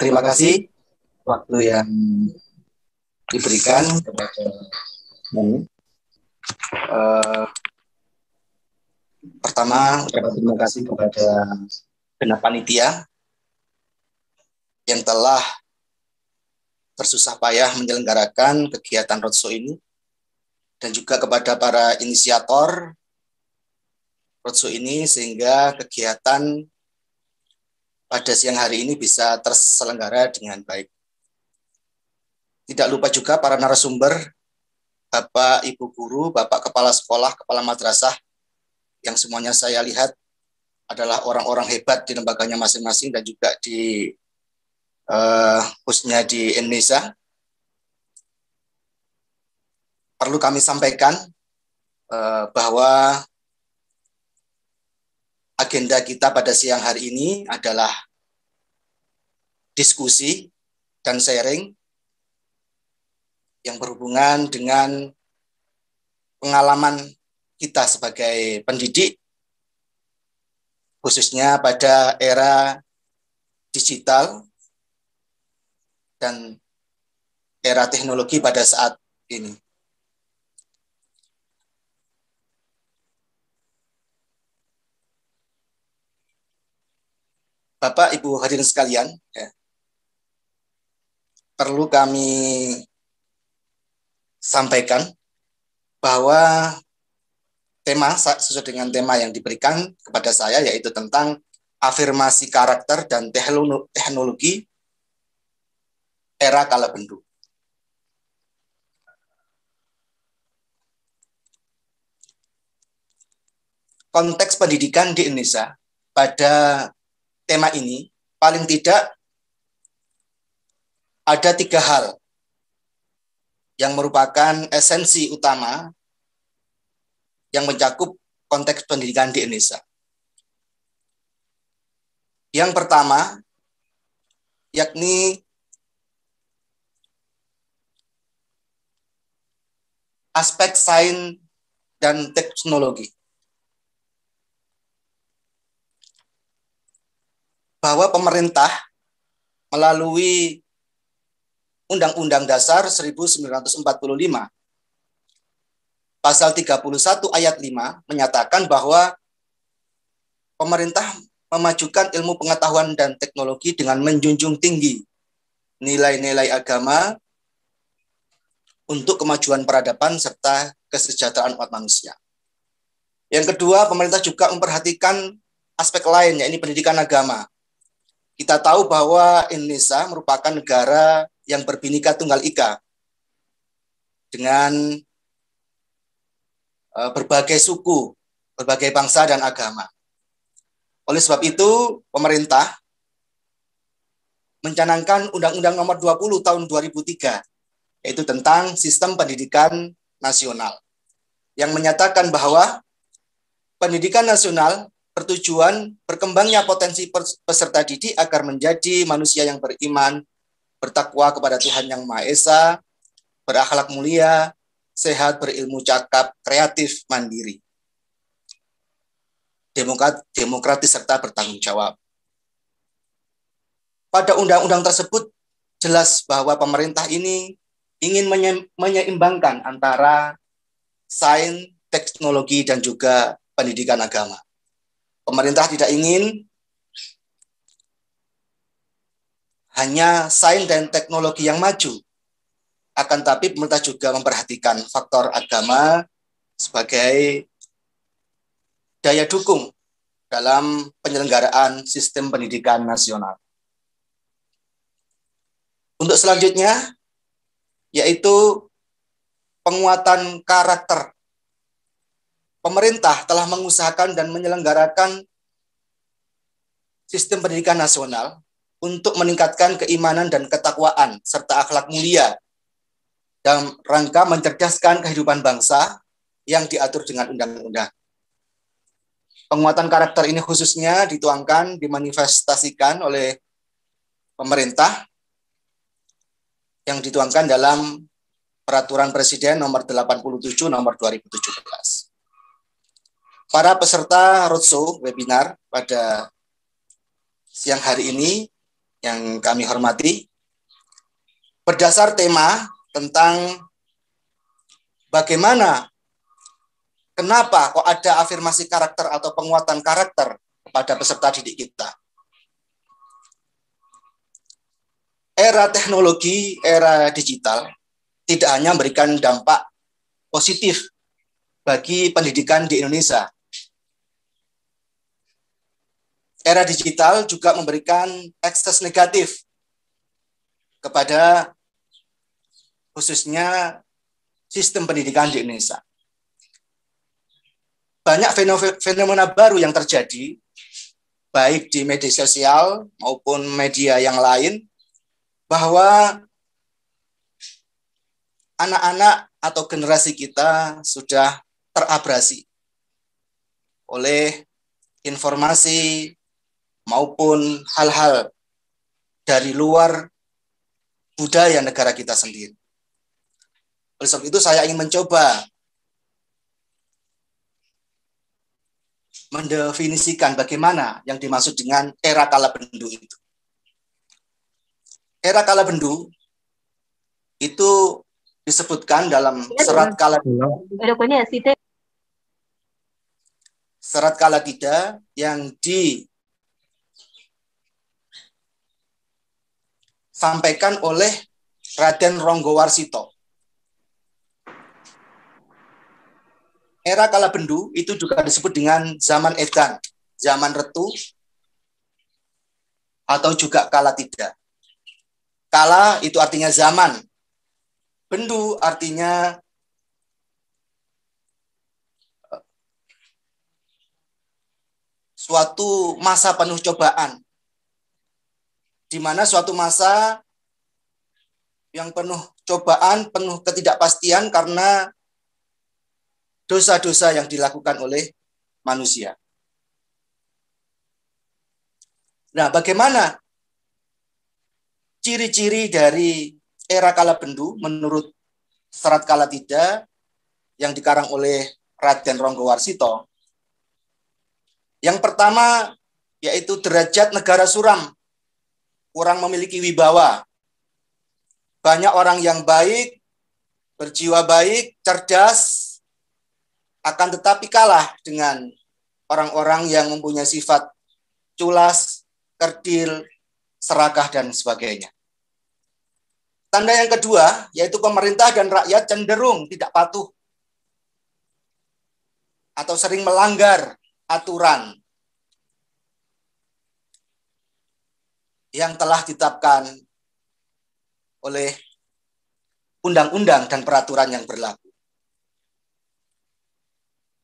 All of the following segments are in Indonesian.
Terima kasih waktu yang diberikan kepada kami. Pertama, ucapan terima kasih kepada genap panitia yang telah bersusah payah menyelenggarakan kegiatan roadshow ini, dan juga kepada para inisiator roadshow ini sehingga kegiatan pada siang hari ini bisa terselenggara dengan baik. Tidak lupa juga para narasumber, Bapak, Ibu Guru, Bapak Kepala Sekolah, Kepala Madrasah, yang semuanya saya lihat adalah orang-orang hebat di lembaganya masing-masing dan juga di khususnya di Indonesia. Perlu kami sampaikan bahwa agenda kita pada siang hari ini adalah diskusi dan sharing yang berhubungan dengan pengalaman kita sebagai pendidik, khususnya pada era digital dan era teknologi pada saat ini. Bapak, Ibu hadirin sekalian, perlu kami sampaikan bahwa tema sesuai dengan tema yang diberikan kepada saya, yaitu tentang afirmasi karakter dan teknologi era kala bendu. Konteks pendidikan di Indonesia pada tema ini paling tidak ada 3 hal yang merupakan esensi utama yang mencakup konteks pendidikan di Indonesia. Yang pertama, yakni aspek sains dan teknologi. Bahwa pemerintah melalui Undang-Undang Dasar 1945 Pasal 31 ayat 5 menyatakan bahwa pemerintah memajukan ilmu pengetahuan dan teknologi dengan menjunjung tinggi nilai-nilai agama untuk kemajuan peradaban serta kesejahteraan umat manusia. Yang kedua, pemerintah juga memperhatikan aspek lain, yaitu pendidikan agama. Kita tahu bahwa Indonesia merupakan negara yang berbhinneka tunggal ika dengan berbagai suku, berbagai bangsa dan agama. Oleh sebab itu, pemerintah mencanangkan Undang-Undang Nomor 20 Tahun 2003, yaitu tentang Sistem Pendidikan Nasional, yang menyatakan bahwa pendidikan nasional bertujuan berkembangnya potensi peserta didik agar menjadi manusia yang beriman, bertakwa kepada Tuhan Yang Maha Esa, berakhlak mulia, sehat, berilmu cakap, kreatif, mandiri, demokratis, serta bertanggung jawab. Pada undang-undang tersebut jelas bahwa pemerintah ini ingin menyeimbangkan antara sains, teknologi, dan juga pendidikan agama. Pemerintah tidak ingin hanya sains dan teknologi yang maju, akan tapi pemerintah juga memperhatikan faktor agama sebagai daya dukung dalam penyelenggaraan sistem pendidikan nasional. Untuk selanjutnya, yaitu penguatan karakter. Pemerintah telah mengusahakan dan menyelenggarakan sistem pendidikan nasional untuk meningkatkan keimanan dan ketakwaan serta akhlak mulia dalam rangka mencerdaskan kehidupan bangsa yang diatur dengan undang-undang. Penguatan karakter ini khususnya dituangkan, dimanifestasikan oleh pemerintah yang dituangkan dalam Peraturan Presiden Nomor 87 Nomor 2017. Para peserta roadshow webinar pada siang hari ini yang kami hormati, berdasar tema tentang bagaimana, kenapa kok ada afirmasi karakter atau penguatan karakter pada peserta didik kita. Era teknologi, era digital tidak hanya memberikan dampak positif bagi pendidikan di Indonesia. Era digital juga memberikan ekses negatif kepada khususnya sistem pendidikan di Indonesia. Banyak fenomena baru yang terjadi, baik di media sosial maupun media yang lain, bahwa anak-anak atau generasi kita sudah terabrasi oleh informasi maupun hal-hal dari luar budaya negara kita sendiri. Oleh sebab itu saya ingin mencoba mendefinisikan bagaimana yang dimaksud dengan era kala bendu itu. Era kala bendu itu disebutkan dalam serat kala tiga yang disampaikan oleh Raden Ronggowarsito. Era kala bendu itu juga disebut dengan zaman edan, zaman retu, atau juga kala tiga. Kala itu artinya zaman, bendu artinya suatu masa penuh cobaan, di mana suatu masa yang penuh cobaan, penuh ketidakpastian karena dosa-dosa yang dilakukan oleh manusia. Nah, bagaimana ciri-ciri dari era kala bendu menurut serat kala tiga yang dikarang oleh Raden Ronggowarsito? Yang pertama yaitu derajat negara suram, kurang memiliki wibawa. Banyak orang yang baik, berjiwa baik, cerdas, akan tetapi kalah dengan orang-orang yang mempunyai sifat culas, kerdil, serakah, dan sebagainya. Tanda yang kedua, yaitu pemerintah dan rakyat cenderung tidak patuh atau sering melanggar aturan yang telah ditetapkan oleh undang-undang dan peraturan yang berlaku.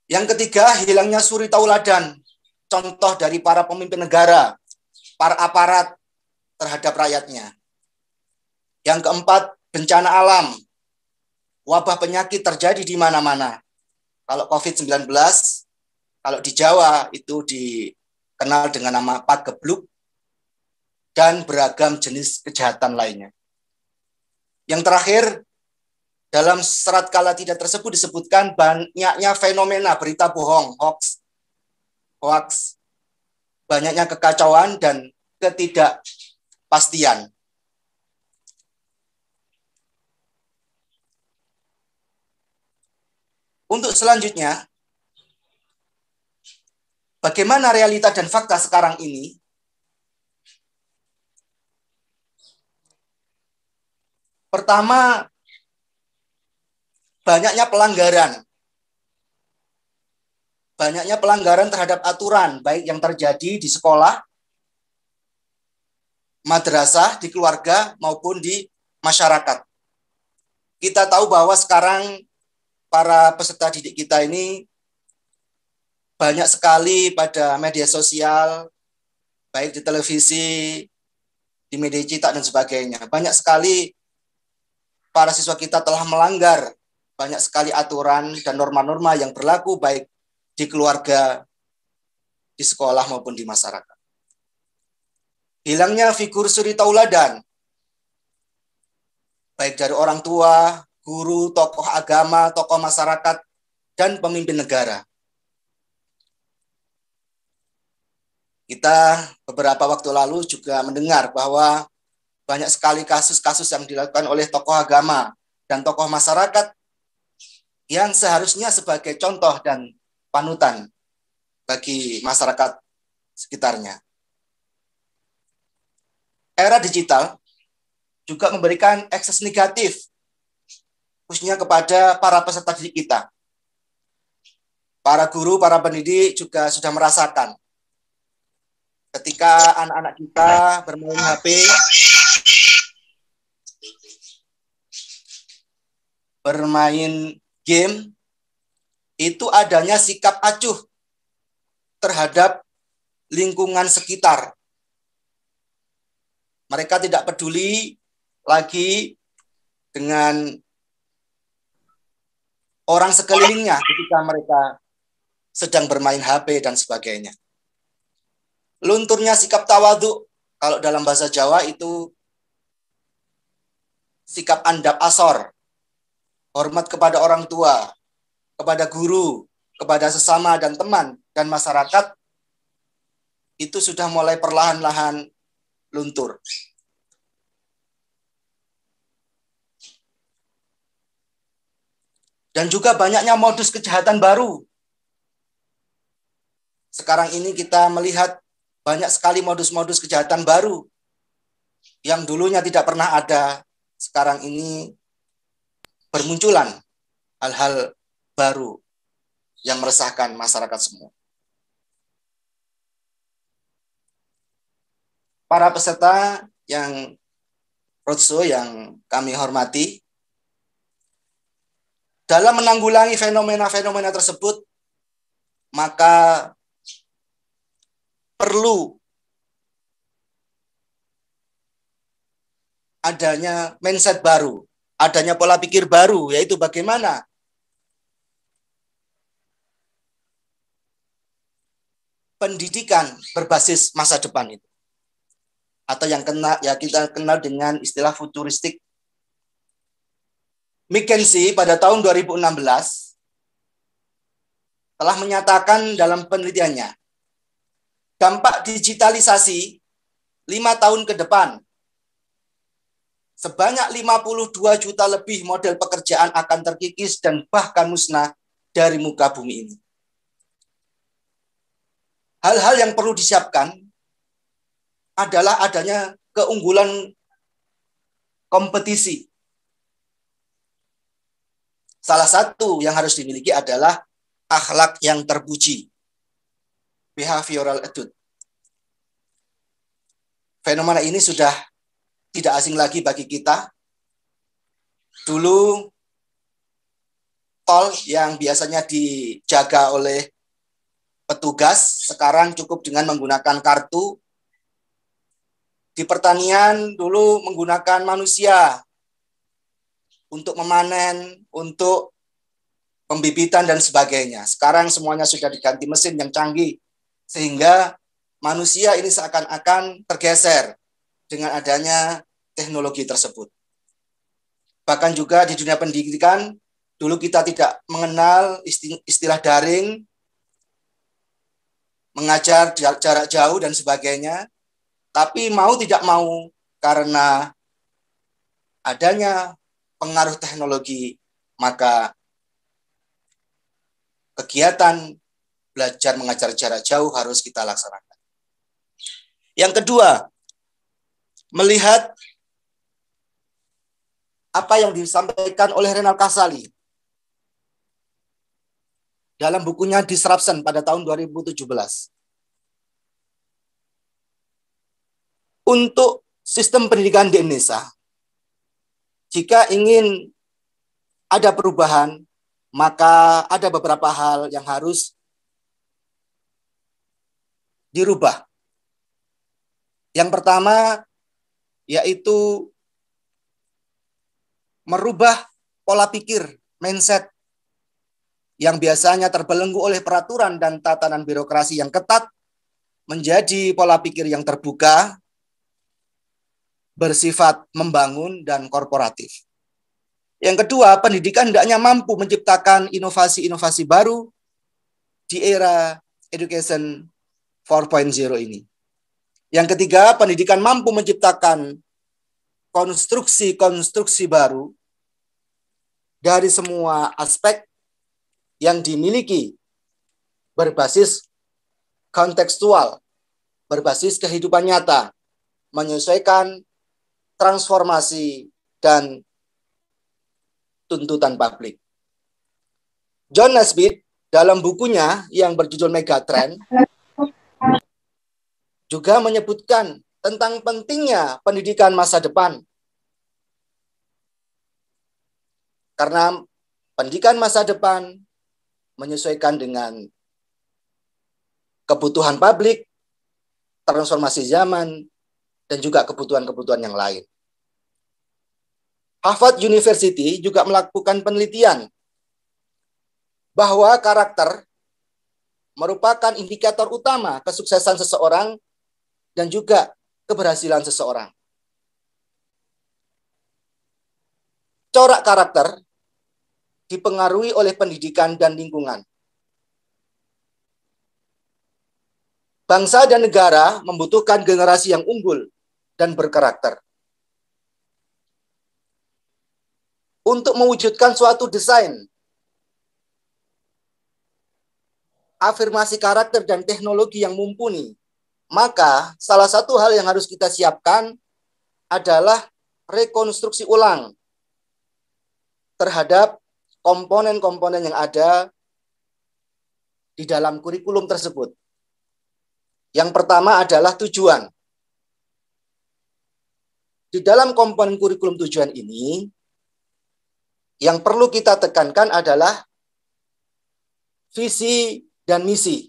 Yang ketiga, hilangnya suri tauladan, contoh dari para pemimpin negara, para aparat terhadap rakyatnya. Yang keempat, bencana alam, wabah penyakit terjadi di mana-mana. Kalau COVID-19, kalau di Jawa itu dikenal dengan nama pagebluk, dan beragam jenis kejahatan lainnya. Yang terakhir, dalam serat kala tiga tersebut disebutkan banyaknya fenomena berita bohong, hoax, banyaknya kekacauan dan ketidakpastian. Untuk selanjutnya, bagaimana realita dan fakta sekarang ini? Pertama, banyaknya pelanggaran terhadap aturan, baik yang terjadi di sekolah, madrasah, di keluarga, maupun di masyarakat. Kita tahu bahwa sekarang para peserta didik kita ini banyak sekali pada media sosial, baik di televisi, di media cetak, dan sebagainya. Banyak sekali para siswa kita telah melanggar banyak sekali aturan dan norma-norma yang berlaku baik di keluarga, di sekolah, maupun di masyarakat. Hilangnya figur suri tauladan, baik dari orang tua, guru, tokoh agama, tokoh masyarakat, dan pemimpin negara. Kita beberapa waktu lalu juga mendengar bahwa banyak sekali kasus-kasus yang dilakukan oleh tokoh agama dan tokoh masyarakat yang seharusnya sebagai contoh dan panutan bagi masyarakat sekitarnya. Era digital juga memberikan akses negatif, khususnya kepada para peserta didik kita. Para guru, para pendidik juga sudah merasakan ketika anak-anak kita bermain HP, bermain game, itu adanya sikap acuh terhadap lingkungan sekitar. Mereka tidak peduli lagi dengan orang sekelilingnya ketika mereka sedang bermain HP dan sebagainya. Lunturnya sikap tawadhu, kalau dalam bahasa Jawa itu sikap andap asor, hormat kepada orang tua, kepada guru, kepada sesama dan teman, dan masyarakat, itu sudah mulai perlahan-lahan luntur. Dan juga banyaknya modus kejahatan baru. Sekarang ini kita melihat banyak sekali modus-modus kejahatan baru yang dulunya tidak pernah ada. Sekarang ini bermunculan hal-hal baru yang meresahkan masyarakat semua. Para peserta yang roadshow yang kami hormati, dalam menanggulangi fenomena-fenomena tersebut, maka perlu adanya mindset baru, adanya pola pikir baru, yaitu bagaimana pendidikan berbasis masa depan itu, atau yang kita kenal dengan istilah futuristik. McKinsey pada tahun 2016 telah menyatakan dalam penelitiannya, dampak digitalisasi 5 tahun ke depan, sebanyak 52 juta lebih model pekerjaan akan terkikis dan bahkan musnah dari muka bumi ini. Hal-hal yang perlu disiapkan adalah adanya keunggulan kompetisi. Salah satu yang harus dimiliki adalah akhlak yang terpuji, behavioral attitude. Fenomena ini sudah tidak asing lagi bagi kita. Dulu tol yang biasanya dijaga oleh petugas, sekarang cukup dengan menggunakan kartu. Di pertanian dulu menggunakan manusia untuk memanen, untuk pembibitan dan sebagainya. Sekarang semuanya sudah diganti mesin yang canggih, sehingga manusia ini seakan-akan tergeser dengan adanya teknologi tersebut. Bahkan juga di dunia pendidikan, dulu kita tidak mengenal istilah daring, mengajar jarak jauh dan sebagainya, tapi mau tidak mau karena adanya pengaruh teknologi, maka kegiatan belajar mengajar jarak jauh harus kita laksanakan. Yang kedua, melihat apa yang disampaikan oleh Renal Kasali dalam bukunya Disruption pada tahun 2017. Untuk sistem pendidikan di Indonesia, jika ingin ada perubahan, maka ada beberapa hal yang harus dirubah. Yang pertama, yaitu merubah pola pikir, mindset, yang biasanya terbelenggu oleh peraturan dan tatanan birokrasi yang ketat, menjadi pola pikir yang terbuka, bersifat membangun, dan korporatif. Yang kedua, pendidikan hendaknya mampu menciptakan inovasi-inovasi baru di era education 4.0 ini. Yang ketiga, pendidikan mampu menciptakan konstruksi-konstruksi baru dari semua aspek yang dimiliki berbasis kontekstual, berbasis kehidupan nyata, menyesuaikan transformasi dan tuntutan publik. John Naisbitt dalam bukunya yang berjudul Megatrend juga menyebutkan tentang pentingnya pendidikan masa depan. Karena pendidikan masa depan menyesuaikan dengan kebutuhan publik, transformasi zaman, dan juga kebutuhan-kebutuhan yang lain. Harvard University juga melakukan penelitian bahwa karakter merupakan indikator utama kesuksesan seseorang dan juga keberhasilan seseorang. Corak karakter dipengaruhi oleh pendidikan dan lingkungan. Bangsa dan negara membutuhkan generasi yang unggul dan berkarakter. Untuk mewujudkan suatu desain, afirmasi karakter dan teknologi yang mumpuni, maka salah satu hal yang harus kita siapkan adalah rekonstruksi ulang terhadap komponen-komponen yang ada di dalam kurikulum tersebut. Yang pertama adalah tujuan. Di dalam komponen kurikulum tujuan ini, yang perlu kita tekankan adalah visi dan misi.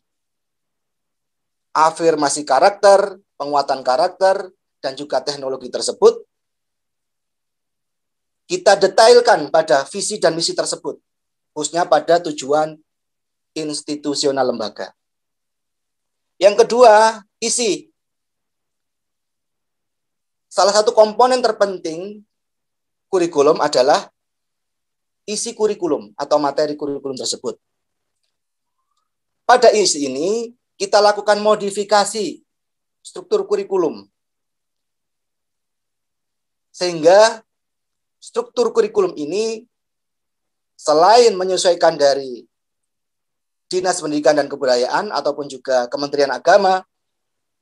Afirmasi karakter, penguatan karakter, dan juga teknologi tersebut kita detailkan pada visi dan misi tersebut, khususnya pada tujuan institusional lembaga. Yang kedua, isi. Salah satu komponen terpenting kurikulum adalah isi kurikulum atau materi kurikulum tersebut. Pada isi ini, kita lakukan modifikasi struktur kurikulum. Sehingga struktur kurikulum ini selain menyesuaikan dari Dinas Pendidikan dan Kebudayaan ataupun juga Kementerian Agama,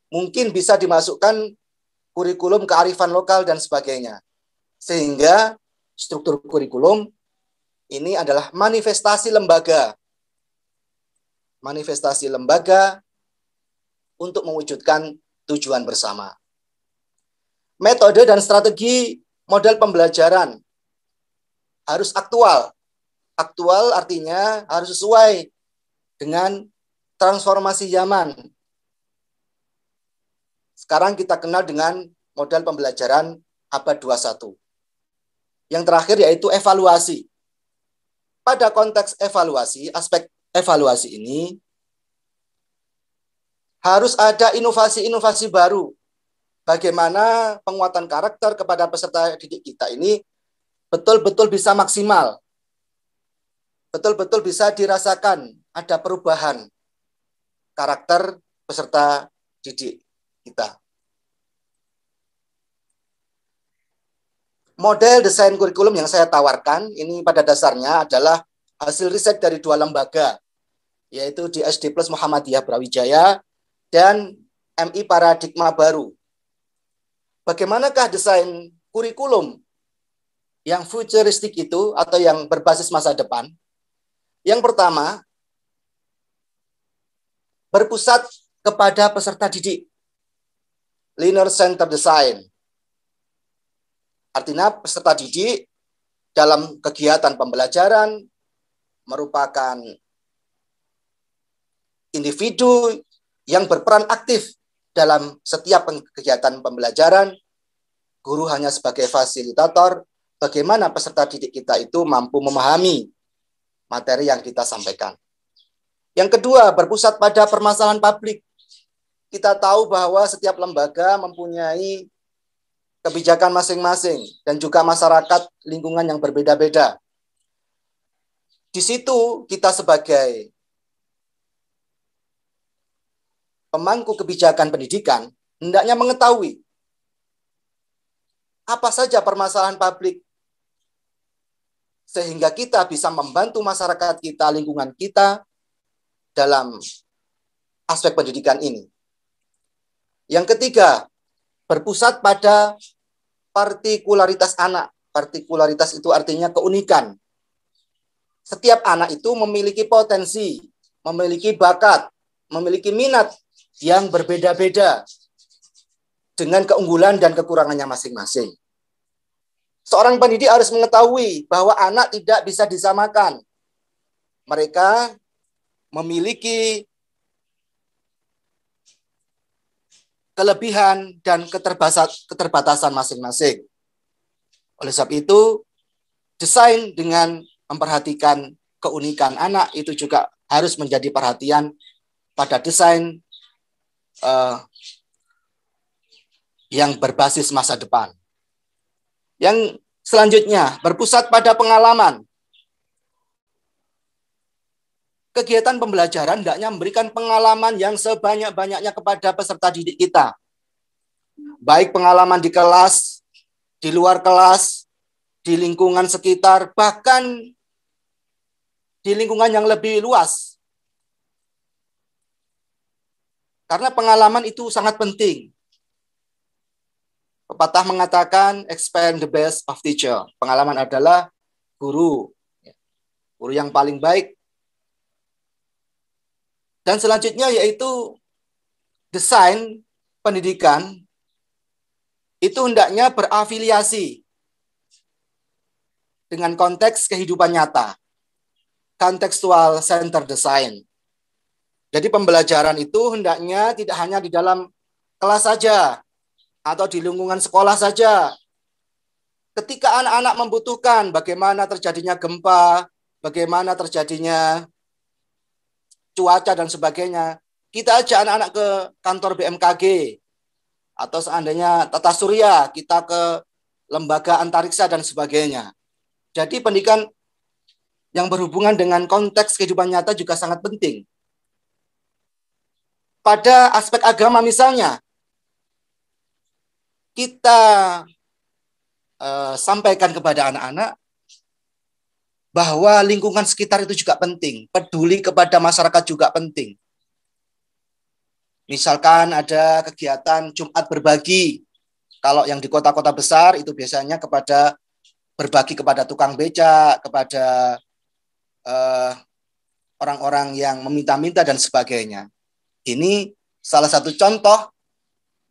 mungkin bisa dimasukkan kurikulum kearifan lokal dan sebagainya. Sehingga struktur kurikulum ini adalah manifestasi lembaga. Manifestasi lembaga untuk mewujudkan tujuan bersama. Metode dan strategi model pembelajaran harus aktual. Aktual artinya harus sesuai dengan transformasi zaman. Sekarang kita kenal dengan model pembelajaran abad 21. Yang terakhir yaitu evaluasi. Pada konteks evaluasi, aspek evaluasi ini harus ada inovasi-inovasi baru. Bagaimana penguatan karakter kepada peserta didik kita ini betul-betul bisa maksimal. Betul-betul bisa dirasakan ada perubahan karakter peserta didik kita. Model desain kurikulum yang saya tawarkan ini pada dasarnya adalah hasil riset dari dua lembaga, yaitu DSD Plus Muhammadiyah Brawijaya dan MI Paradigma Baru. Bagaimanakah desain kurikulum yang futuristik itu atau yang berbasis masa depan? Yang pertama, berpusat kepada peserta didik. Learner Center Design. Artinya peserta didik dalam kegiatan pembelajaran merupakan individu yang berperan aktif dalam setiap kegiatan pembelajaran. Guru hanya sebagai fasilitator, bagaimana peserta didik kita itu mampu memahami materi yang kita sampaikan. Yang kedua, berpusat pada permasalahan publik. Kita tahu bahwa setiap lembaga mempunyai kebijakan masing-masing dan juga masyarakat lingkungan yang berbeda-beda. Di situ kita sebagai pemangku kebijakan pendidikan hendaknya mengetahui apa saja permasalahan publik sehingga kita bisa membantu masyarakat kita, lingkungan kita dalam aspek pendidikan ini. Yang ketiga, berpusat pada partikularitas anak. Partikularitas itu artinya keunikan. Setiap anak itu memiliki potensi, memiliki bakat, memiliki minat yang berbeda-beda dengan keunggulan dan kekurangannya masing-masing. Seorang pendidik harus mengetahui bahwa anak tidak bisa disamakan. Mereka memiliki kelebihan dan keterbatasan masing-masing. Oleh sebab itu, desain dengan memperhatikan keunikan anak itu juga harus menjadi perhatian pada desain yang berbasis masa depan. Yang selanjutnya, berpusat pada pengalaman. Kegiatan pembelajaran hendaknya memberikan pengalaman yang sebanyak-banyaknya kepada peserta didik kita. Baik pengalaman di kelas, di luar kelas, di lingkungan sekitar, bahkan di lingkungan yang lebih luas. Karena pengalaman itu sangat penting. Pepatah mengatakan, experience the best of teacher. Pengalaman adalah guru. Guru yang paling baik. Dan selanjutnya yaitu desain pendidikan itu hendaknya berafiliasi dengan konteks kehidupan nyata. Contextual center design. Jadi pembelajaran itu hendaknya tidak hanya di dalam kelas saja atau di lingkungan sekolah saja. Ketika anak-anak membutuhkan bagaimana terjadinya gempa, bagaimana terjadinya cuaca dan sebagainya, kita ajak anak-anak ke kantor BMKG atau seandainya tata surya, kita ke lembaga antariksa dan sebagainya. Jadi pendidikan yang berhubungan dengan konteks kehidupan nyata juga sangat penting. Pada aspek agama misalnya, kita sampaikan kepada anak-anak bahwa lingkungan sekitar itu juga penting. Peduli kepada masyarakat juga penting. Misalkan ada kegiatan Jumat berbagi. Kalau yang di kota-kota besar itu biasanya berbagi kepada tukang becak, kepada orang-orang yang meminta-minta dan sebagainya. Ini salah satu contoh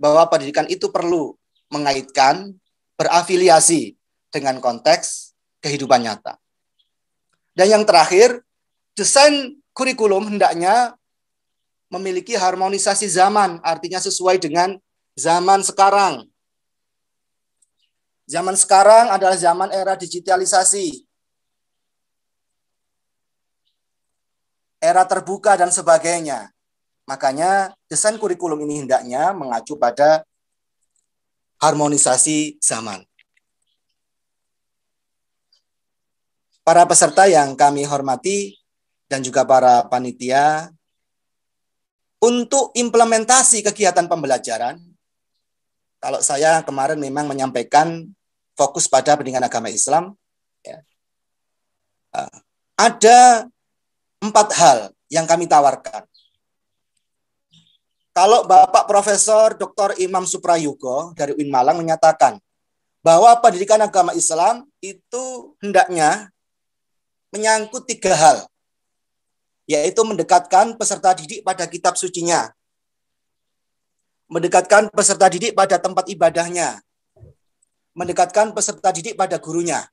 bahwa pendidikan itu perlu mengaitkan, berafiliasi dengan konteks kehidupan nyata. Dan yang terakhir, desain kurikulum hendaknya memiliki harmonisasi zaman, artinya sesuai dengan zaman sekarang. Zaman sekarang adalah zaman era digitalisasi, era terbuka dan sebagainya. Makanya desain kurikulum ini hendaknya mengacu pada harmonisasi zaman. Para peserta yang kami hormati dan juga para panitia, untuk implementasi kegiatan pembelajaran, kalau saya kemarin memang menyampaikan fokus pada pendidikan agama Islam, ya, ada 4 hal yang kami tawarkan. Kalau Bapak Profesor Dr. Imam Suprayugo dari UIN Malang menyatakan bahwa pendidikan agama Islam itu hendaknya menyangkut 3 hal, yaitu mendekatkan peserta didik pada kitab sucinya, mendekatkan peserta didik pada tempat ibadahnya, mendekatkan peserta didik pada gurunya.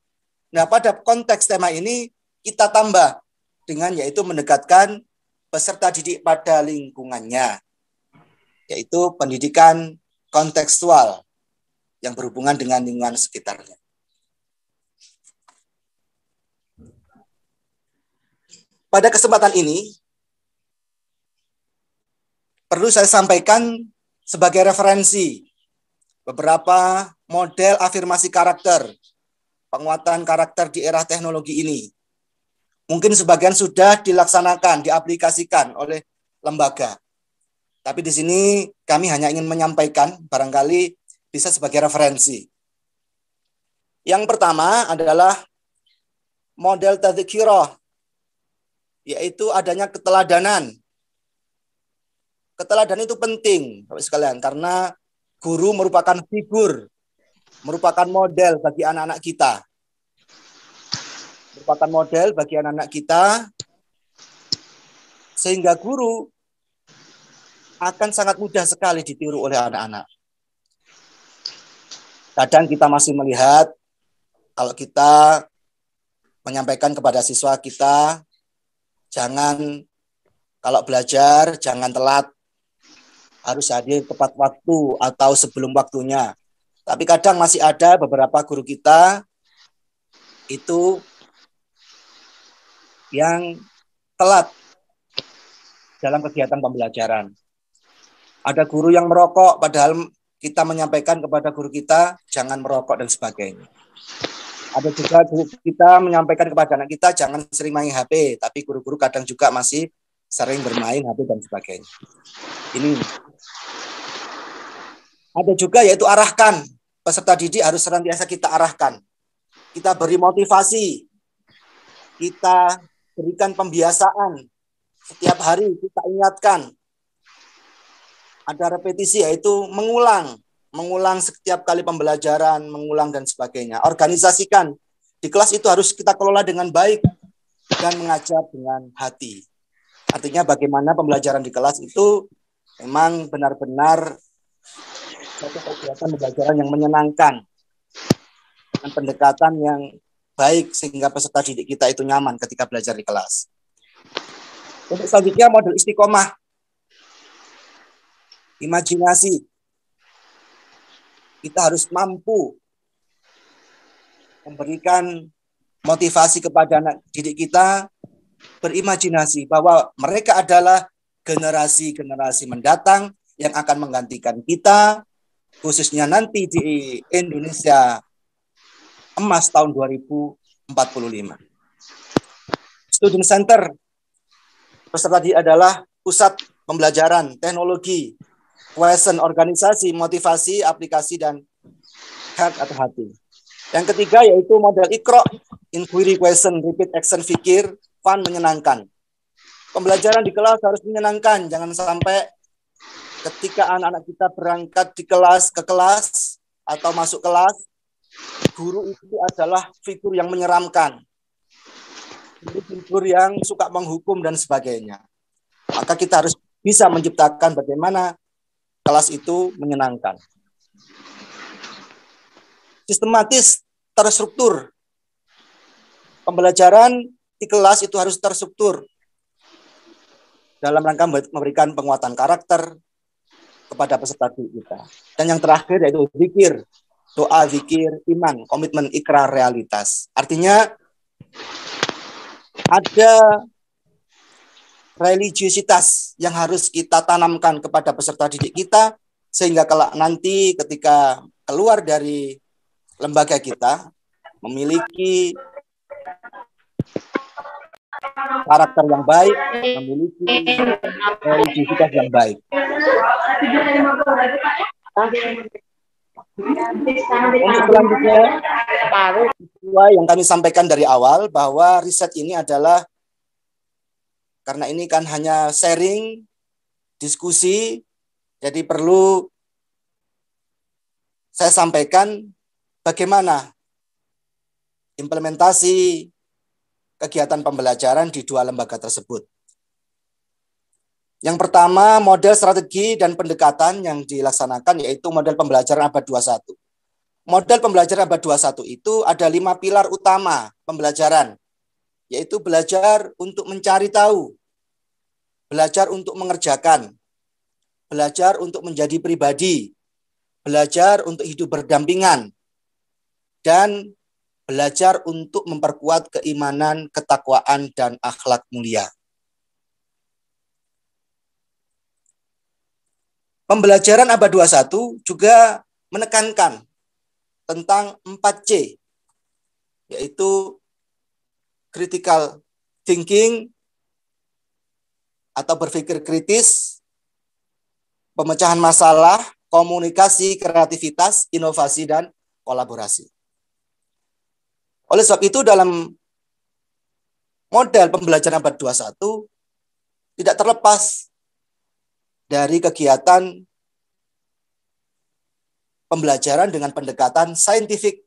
Nah, pada konteks tema ini kita tambah dengan yaitu mendekatkan peserta didik pada lingkungannya, yaitu pendidikan kontekstual yang berhubungan dengan lingkungan sekitarnya. Pada kesempatan ini, perlu saya sampaikan sebagai referensi beberapa model afirmasi karakter, penguatan karakter di era teknologi ini. Mungkin sebagian sudah dilaksanakan, diaplikasikan oleh lembaga. Tapi di sini kami hanya ingin menyampaikan, barangkali bisa sebagai referensi. Yang pertama adalah model tadhkirah, yaitu adanya keteladanan. Keteladanan itu penting, Bapak sekalian, karena guru merupakan figur, merupakan model bagi anak-anak kita. Merupakan model bagi anak-anak kita, sehingga guru akan sangat mudah sekali ditiru oleh anak-anak. Kadang kita masih melihat, kalau kita menyampaikan kepada siswa kita, jangan, kalau belajar, jangan telat, harus hadir tepat waktu atau sebelum waktunya. Tapi kadang masih ada beberapa guru kita itu yang telat dalam kegiatan pembelajaran. Ada guru yang merokok, padahal kita menyampaikan kepada guru kita, jangan merokok dan sebagainya. Ada juga guru kita menyampaikan kepada anak kita, jangan sering main HP, tapi guru-guru kadang juga masih sering bermain HP dan sebagainya. Ini. Ada juga yaitu arahkan. Peserta didik harus senantiasa kita arahkan. Kita beri motivasi. Kita berikan pembiasaan. Setiap hari kita ingatkan. Ada repetisi, yaitu mengulang setiap kali pembelajaran, mengulang dan sebagainya. Organisasikan. Di kelas itu harus kita kelola dengan baik dan mengajar dengan hati. Artinya bagaimana pembelajaran di kelas itu memang benar-benar satu kegiatan pembelajaran yang menyenangkan, dengan pendekatan yang baik sehingga peserta didik kita itu nyaman ketika belajar di kelas. Untuk selanjutnya model istiqomah. Imajinasi. Kita harus mampu memberikan motivasi kepada anak didik kita berimajinasi bahwa mereka adalah generasi-generasi mendatang yang akan menggantikan kita, khususnya nanti di Indonesia emas tahun 2045. Student Center. Peserta didik adalah pusat pembelajaran, teknologi, question, organisasi, motivasi, aplikasi, dan heart atau hati. Yang ketiga yaitu model Iqra, inquiry, question, repeat, action, fikir, fun, menyenangkan. Pembelajaran di kelas harus menyenangkan, jangan sampai ketika anak-anak kita berangkat ke kelas atau masuk kelas, guru itu adalah figur yang menyeramkan, figur yang suka menghukum dan sebagainya. Maka kita harus bisa menciptakan bagaimana kelas itu menyenangkan. Sistematis, terstruktur. Pembelajaran di kelas itu harus terstruktur dalam rangka memberikan penguatan karakter kepada peserta didik kita. Dan yang terakhir yaitu zikir, doa, zikir, iman, komitmen, ikrar, realitas. Artinya ada religiusitas yang harus kita tanamkan kepada peserta didik kita, sehingga kalau nanti ketika keluar dari lembaga kita memiliki karakter yang baik, memiliki religiusitas yang baik. Untuk selanjutnya, yang kami sampaikan dari awal bahwa riset ini adalah, karena ini kan hanya sharing, diskusi, jadi perlu saya sampaikan bagaimana implementasi kegiatan pembelajaran di dua lembaga tersebut. Yang pertama, model strategi dan pendekatan yang dilaksanakan yaitu model pembelajaran abad 21. Model pembelajaran abad 21 itu ada 5 pilar utama pembelajaran, yaitu belajar untuk mencari tahu, belajar untuk mengerjakan, belajar untuk menjadi pribadi, belajar untuk hidup berdampingan, dan belajar untuk memperkuat keimanan, ketakwaan, dan akhlak mulia. Pembelajaran abad 21 juga menekankan tentang 4C, yaitu critical thinking atau berpikir kritis, pemecahan masalah, komunikasi, kreativitas, inovasi, dan kolaborasi. Oleh sebab itu dalam model pembelajaran abad 21 tidak terlepas dari kegiatan pembelajaran dengan pendekatan saintifik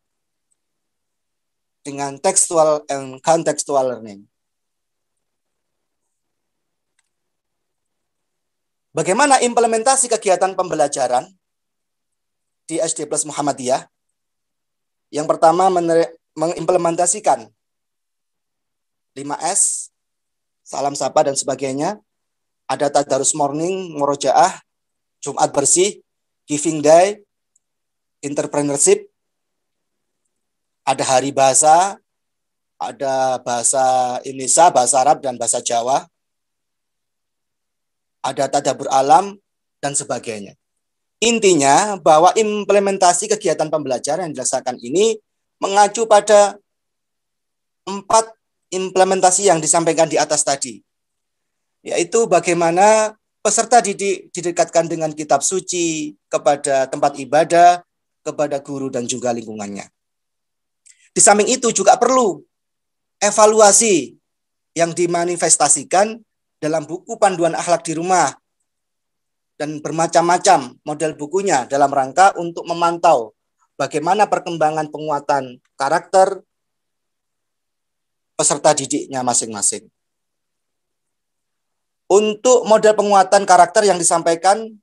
dengan textual and contextual learning. Bagaimana implementasi kegiatan pembelajaran di SD Plus Muhammadiyah? Yang pertama mengimplementasikan 5S, salam sapa dan sebagainya. Ada tadarus morning, murojaah, Jumat bersih, giving day, entrepreneurship, ada hari bahasa, ada bahasa Indonesia, bahasa Arab, dan bahasa Jawa, ada tadabbur alam, dan sebagainya. Intinya bahwa implementasi kegiatan pembelajaran yang dilaksanakan ini mengacu pada 4 implementasi yang disampaikan di atas tadi, yaitu bagaimana peserta didik didekatkan dengan kitab suci, kepada tempat ibadah, kepada guru dan juga lingkungannya. Di samping itu juga perlu evaluasi yang dimanifestasikan dalam buku panduan akhlak di rumah dan bermacam-macam model bukunya dalam rangka untuk memantau bagaimana perkembangan penguatan karakter peserta didiknya masing-masing. Untuk model penguatan karakter yang disampaikan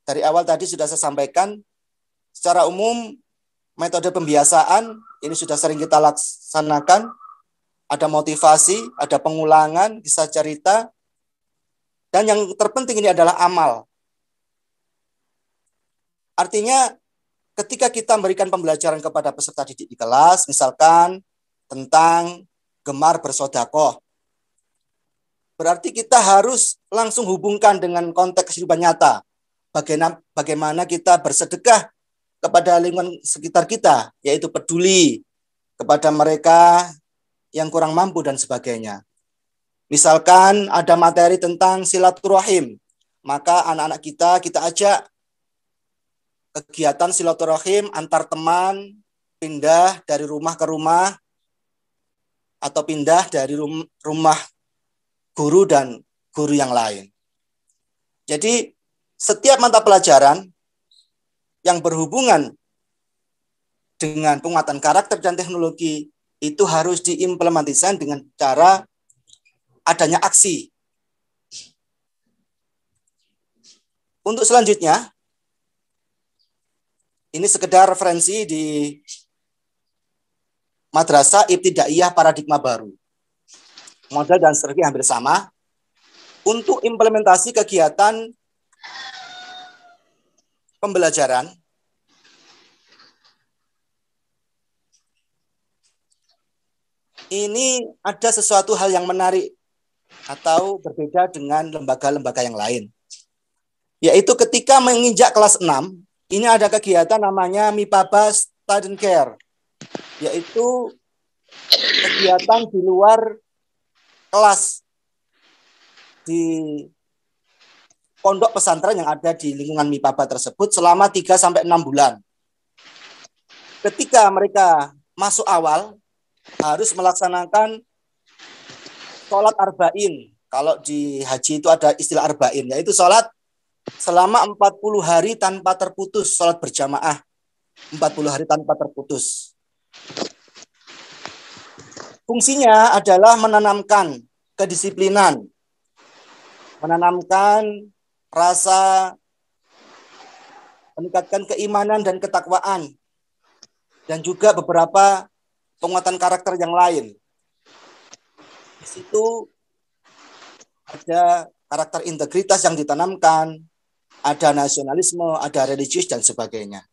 dari awal tadi sudah saya sampaikan, secara umum metode pembiasaan ini sudah sering kita laksanakan, ada motivasi, ada pengulangan, kisah cerita, dan yang terpenting ini adalah amal. Artinya ketika kita memberikan pembelajaran kepada peserta didik di kelas, misalkan tentang gemar bersedekah, berarti kita harus langsung hubungkan dengan konteks kehidupan nyata. Bagaimana kita bersedekah kepada lingkungan sekitar kita, yaitu peduli kepada mereka yang kurang mampu dan sebagainya. Misalkan ada materi tentang silaturahim, maka anak-anak kita ajak kegiatan silaturahim antar teman, pindah dari rumah ke rumah, atau pindah dari rumah guru dan guru yang lain. Jadi setiap mata pelajaran yang berhubungan dengan penguatan karakter dan teknologi itu harus diimplementasikan dengan cara adanya aksi. Untuk selanjutnya, ini sekedar referensi di Madrasah Ibtidaiyah Paradigma Baru. Model dan strategi hampir sama. Untuk implementasi kegiatan pembelajaran, ini ada sesuatu hal yang menarik atau berbeda dengan lembaga-lembaga yang lain. Yaitu ketika menginjak kelas 6, ini ada kegiatan namanya MIPABA Student Care, yaitu kegiatan di luar kelas di pondok pesantren yang ada di lingkungan MIPABA tersebut selama 3-6 bulan. Ketika mereka masuk awal, harus melaksanakan sholat arba'in. Kalau di haji itu ada istilah arba'in, yaitu sholat selama 40 hari tanpa terputus, sholat berjamaah 40 hari tanpa terputus. Fungsinya adalah menanamkan kedisiplinan, menanamkan rasa, meningkatkan keimanan dan ketakwaan, dan juga beberapa penguatan karakter yang lain. Di situ ada karakter integritas yang ditanamkan, ada nasionalisme, ada religius, dan sebagainya.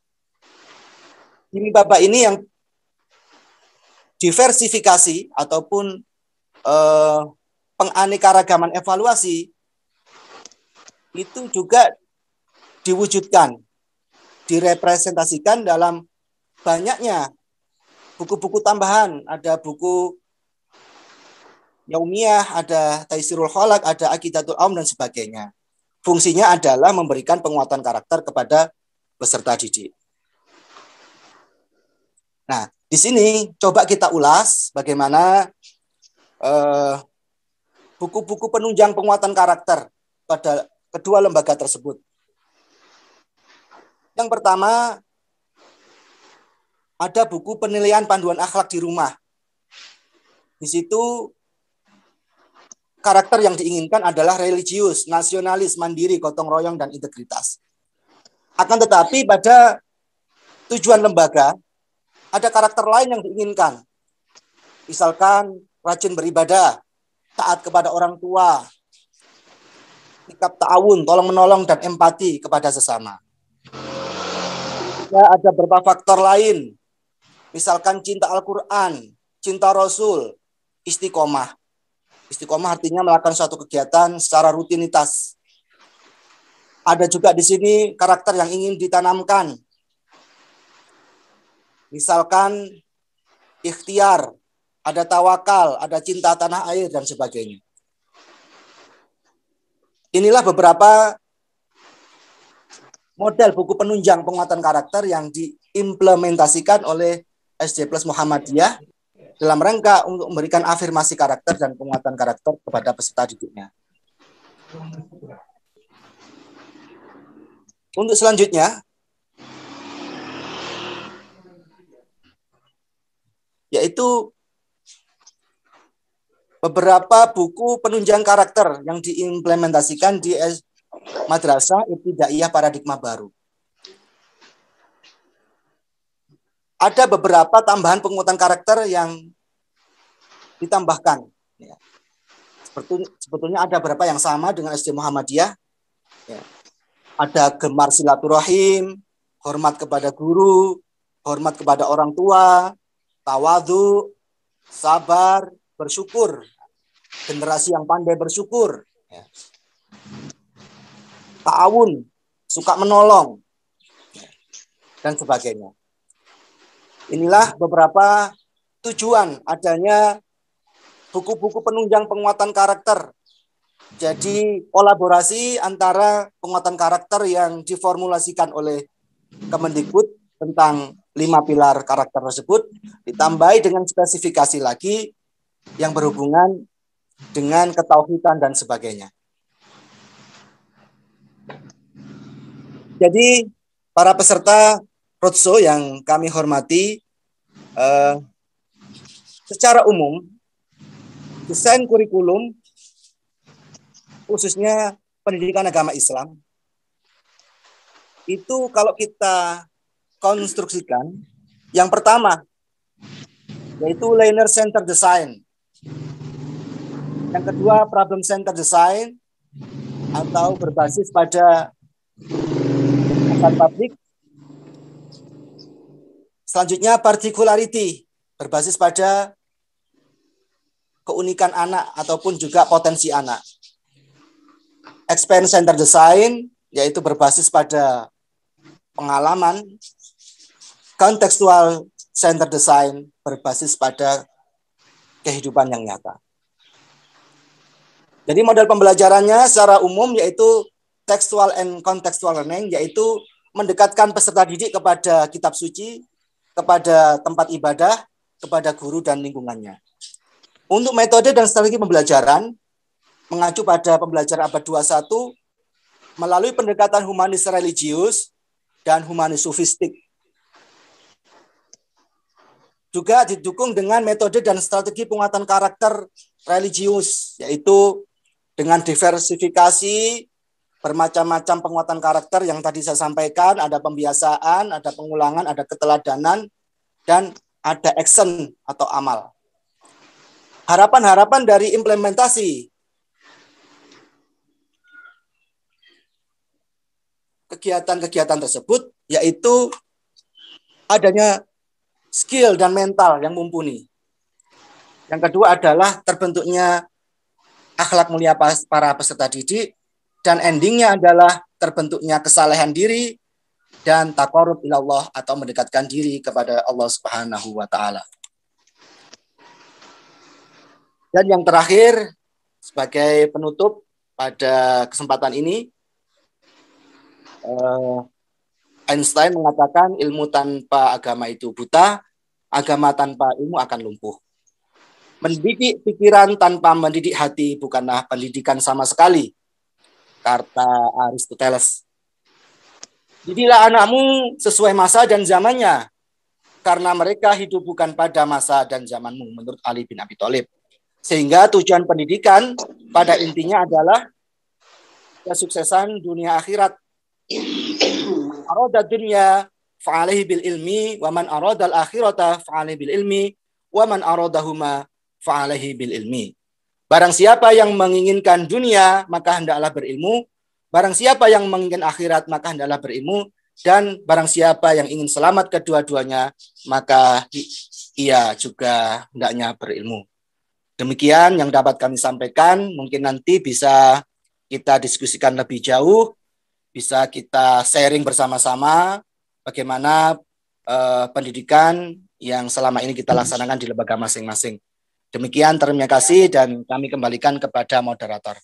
Di MIPABA ini yang diversifikasi ataupun penganekaragaman evaluasi itu juga diwujudkan, direpresentasikan dalam banyaknya buku-buku tambahan. Ada buku Yaumiyah, ada Taisirul Khalaq, ada Aqidatul Aum, dan sebagainya. fungsinya adalah memberikan penguatan karakter kepada peserta didik. Nah, di sini coba kita ulas bagaimana buku-buku penunjang penguatan karakter pada kedua lembaga tersebut. Yang pertama, ada buku penilaian panduan akhlak di rumah. Di situ karakter yang diinginkan adalah religius, nasionalis, mandiri, gotong royong, dan integritas. Akan tetapi pada tujuan lembaga, ada karakter lain yang diinginkan. Misalkan rajin beribadah, taat kepada orang tua, sikap ta'awun, tolong-menolong, dan empati kepada sesama. Ya, ada beberapa faktor lain, misalkan cinta Al-Quran, cinta Rasul, istiqomah. Istiqomah artinya melakukan suatu kegiatan secara rutinitas. Ada juga di sini karakter yang ingin ditanamkan. Misalkan ikhtiar, ada tawakal, ada cinta tanah air, dan sebagainya. Inilah beberapa model buku penunjang penguatan karakter yang diimplementasikan oleh SD Plus Muhammadiyah dalam rangka untuk memberikan afirmasi karakter dan penguatan karakter kepada peserta didiknya. Untuk selanjutnya, yaitu beberapa buku penunjang karakter yang diimplementasikan di Madrasah Ibtidaiyah Paradigma Baru. Ada beberapa tambahan penguatan karakter yang ditambahkan. Sebetulnya ada beberapa yang sama dengan SD Muhammadiyah. Ada gemar silaturahim, hormat kepada guru, hormat kepada orang tua, tawadhu, sabar, bersyukur, generasi yang pandai bersyukur, ta'awun, suka menolong, dan sebagainya. Inilah beberapa tujuan adanya buku-buku penunjang penguatan karakter. Jadi kolaborasi antara penguatan karakter yang diformulasikan oleh Kemendikbud tentang 5 pilar karakter tersebut ditambahi dengan spesifikasi lagi yang berhubungan dengan ketauhidan dan sebagainya. Jadi para peserta roadshow yang kami hormati, secara umum desain kurikulum khususnya pendidikan agama Islam itu kalau kita konstruksikan, yang pertama yaitu learner center design, yang kedua problem center design atau berbasis pada pesan publik, selanjutnya particularity berbasis pada keunikan anak ataupun juga potensi anak, experience center design yaitu berbasis pada pengalaman, contextual center design berbasis pada kehidupan yang nyata. Jadi model pembelajarannya secara umum yaitu textual and contextual learning, yaitu mendekatkan peserta didik kepada kitab suci, kepada tempat ibadah, kepada guru dan lingkungannya. Untuk metode dan strategi pembelajaran, mengacu pada pembelajaran abad 21 melalui pendekatan humanis religius dan humanis sofistik. Juga didukung dengan metode dan strategi penguatan karakter religius, yaitu dengan diversifikasi bermacam-macam penguatan karakter yang tadi saya sampaikan, ada pembiasaan, ada pengulangan, ada keteladanan, dan ada action atau amal. Harapan-harapan dari implementasi kegiatan-kegiatan tersebut yaitu adanya skill dan mental yang mumpuni. Yang kedua adalah terbentuknya akhlak mulia para peserta didik, dan endingnya adalah terbentuknya kesalehan diri dan taqarrub ilallah atau mendekatkan diri kepada Allah Subhanahu wa taala. Dan yang terakhir sebagai penutup pada kesempatan ini, Einstein mengatakan ilmu tanpa agama itu buta, agama tanpa ilmu akan lumpuh. Mendidik pikiran tanpa mendidik hati bukanlah pendidikan sama sekali, kata Aristoteles. Didiklah anakmu sesuai masa dan zamannya, karena mereka hidup bukan pada masa dan zamanmu, menurut Ali bin Abi Thalib. Sehingga tujuan pendidikan pada intinya adalah kesuksesan dunia akhirat. Arada dunya fa'alaihi bil ilmi, wa man arada al akhirata fa'alaihi bil ilmi, wa man aradahuma fa'alaihi bil ilmi. Barang siapa yang menginginkan dunia, maka hendaklah berilmu. Barang siapa yang menginginkan akhirat, maka hendaklah berilmu. Dan barang siapa yang ingin selamat kedua-duanya, maka ia juga hendaknya berilmu. Demikian yang dapat kami sampaikan. Mungkin nanti bisa kita diskusikan lebih jauh, bisa kita sharing bersama-sama bagaimana pendidikan yang selama ini kita laksanakan di lembaga masing-masing. Demikian, terima kasih dan kami kembalikan kepada moderator.